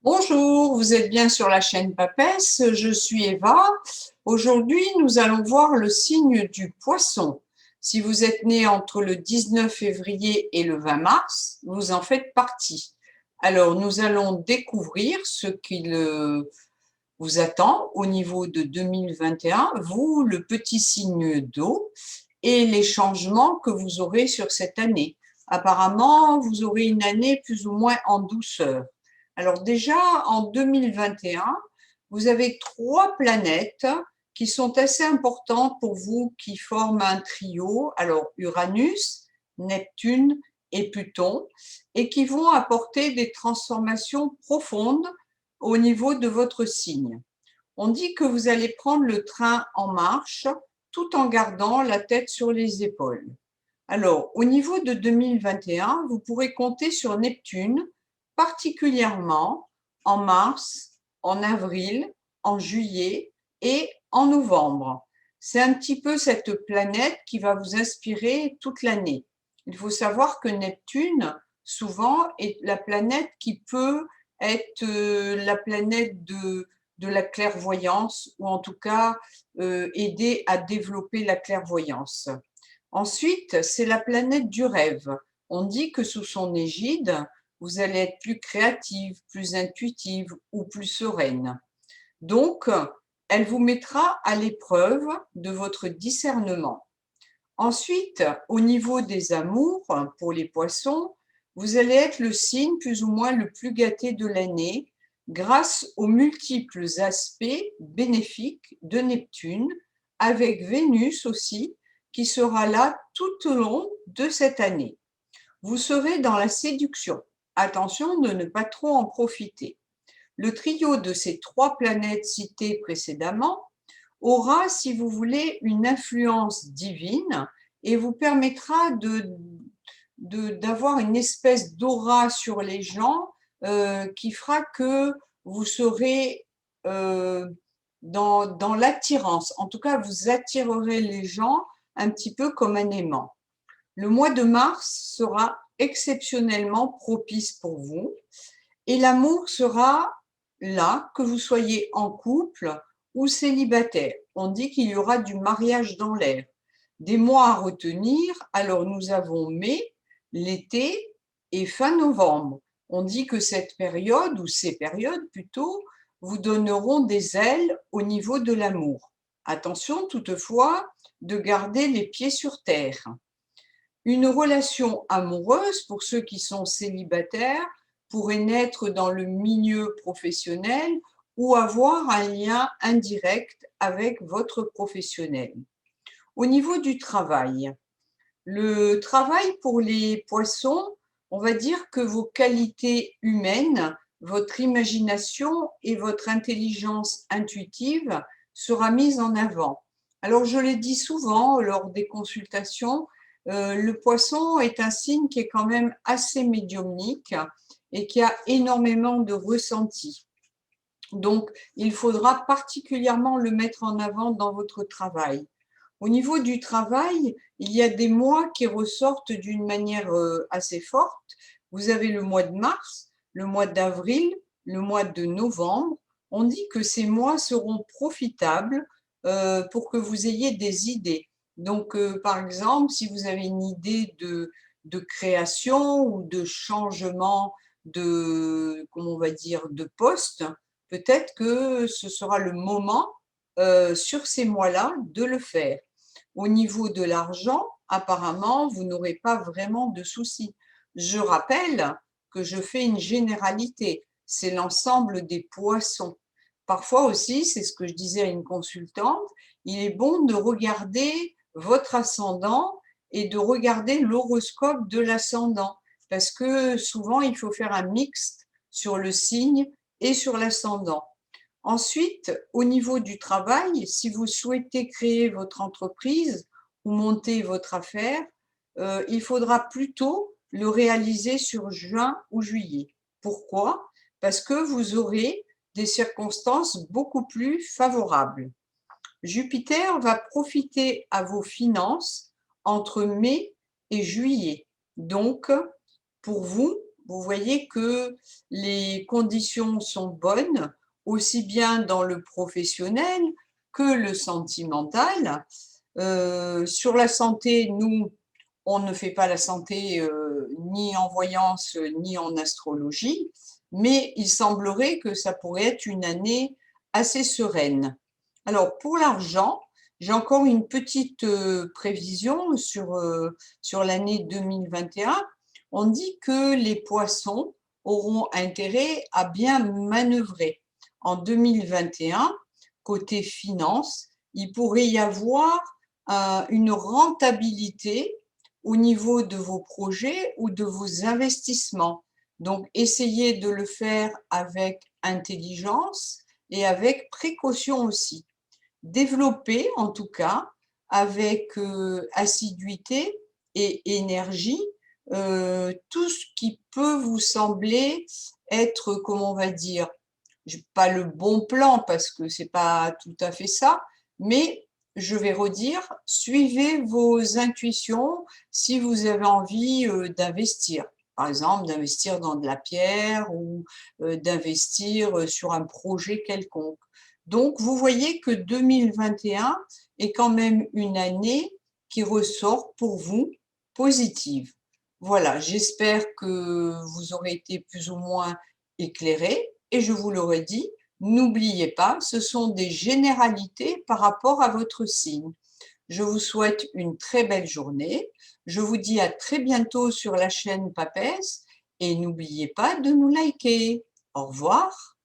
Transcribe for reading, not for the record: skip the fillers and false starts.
Bonjour, vous êtes bien sur la chaîne Papesse, je suis Eva. Aujourd'hui, nous allons voir le signe du Poisson. Si vous êtes né entre le 19 février et le 20 mars, vous en faites partie. Alors, nous allons découvrir ce qu'il vous attend au niveau de 2021, vous, le petit signe d'eau, et les changements que vous aurez sur cette année. Apparemment, vous aurez une année plus ou moins en douceur. Alors déjà, en 2021, vous avez 3 planètes qui sont assez importantes pour vous, qui forment un trio. Alors Uranus, Neptune et Pluton, et qui vont apporter des transformations profondes au niveau de votre signe. On dit que vous allez prendre le train en marche tout en gardant la tête sur les épaules. Alors, au niveau de 2021, vous pourrez compter sur Neptune, particulièrement en mars, en avril, en juillet et en novembre. C'est un petit peu cette planète qui va vous inspirer toute l'année. Il faut savoir que Neptune, souvent, est la planète qui peut être la planète de la clairvoyance, ou en tout cas aider à développer la clairvoyance. Ensuite, c'est la planète du rêve. On dit que sous son égide, vous allez être plus créative, plus intuitive ou plus sereine. Donc, elle vous mettra à l'épreuve de votre discernement. Ensuite, au niveau des amours, pour les poissons, vous allez être le signe plus ou moins le plus gâté de l'année grâce aux multiples aspects bénéfiques de Neptune, avec Vénus aussi, qui sera là tout au long de cette année. Vous serez dans la séduction. Attention de ne pas trop en profiter. Le trio de ces 3 planètes citées précédemment aura, si vous voulez, une influence divine et vous permettra d'avoir une espèce d'aura sur les gens qui fera que vous serez dans l'attirance. En tout cas, vous attirerez les gens un petit peu comme un aimant. Le mois de mars sera exceptionnellement propice pour vous et l'amour sera là, que vous soyez en couple ou célibataire. On dit qu'il y aura du mariage dans l'air. Des mois à retenir, alors nous avons mai, l'été et fin novembre. On dit que cette période, ou ces périodes plutôt, vous donneront des ailes au niveau de l'amour. Attention toutefois de garder les pieds sur terre. Une relation amoureuse, pour ceux qui sont célibataires, pourrait naître dans le milieu professionnel ou avoir un lien indirect avec votre professionnel. Au niveau du travail, le travail pour les poissons, on va dire que vos qualités humaines, votre imagination et votre intelligence intuitive sera mise en avant. Alors, je le dis souvent lors des consultations, le poisson est un signe qui est quand même assez médiumnique et qui a énormément de ressenti. Donc, il faudra particulièrement le mettre en avant dans votre travail. Au niveau du travail, il y a des mois qui ressortent d'une manière assez forte. Vous avez le mois de mars, le mois d'avril, le mois de novembre. On dit que ces mois seront profitables pour que vous ayez des idées. Donc, par exemple, si vous avez une idée de création ou de changement de, comment on va dire, de poste, peut-être que ce sera le moment sur ces mois-là de le faire. Au niveau de l'argent, apparemment, vous n'aurez pas vraiment de soucis. Je rappelle que je fais une généralité, c'est l'ensemble des poissons. Parfois aussi, c'est ce que je disais à une consultante, il est bon de regarder votre ascendant et de regarder l'horoscope de l'ascendant, parce que souvent, il faut faire un mixte sur le signe et sur l'ascendant. Ensuite, au niveau du travail, si vous souhaitez créer votre entreprise ou monter votre affaire, il faudra plutôt le réaliser sur juin ou juillet. Pourquoi? Parce que vous aurez des circonstances beaucoup plus favorables. Jupiter va profiter à vos finances entre mai et juillet. Donc, pour vous, vous voyez que les conditions sont bonnes, aussi bien dans le professionnel que le sentimental. Sur la santé, nous, on ne fait pas la santé ni en voyance ni en astrologie, mais il semblerait que ça pourrait être une année assez sereine. Alors pour l'argent, j'ai encore une petite prévision sur l'année 2021. On dit que les poissons auront intérêt à bien manœuvrer. En 2021, côté finance, il pourrait y avoir une rentabilité au niveau de vos projets ou de vos investissements. Donc, essayez de le faire avec intelligence et avec précaution aussi. Développez en tout cas avec assiduité et énergie tout ce qui peut vous sembler être, comment on va dire, pas le bon plan parce que c'est pas tout à fait ça, mais je vais redire, suivez vos intuitions si vous avez envie d'investir. Par exemple, d'investir dans de la pierre ou d'investir sur un projet quelconque. Donc, vous voyez que 2021 est quand même une année qui ressort pour vous positive. Voilà, j'espère que vous aurez été plus ou moins éclairé et je vous le redis, n'oubliez pas, ce sont des généralités par rapport à votre signe. Je vous souhaite une très belle journée. Je vous dis à très bientôt sur la chaîne Papesse et n'oubliez pas de nous liker. Au revoir.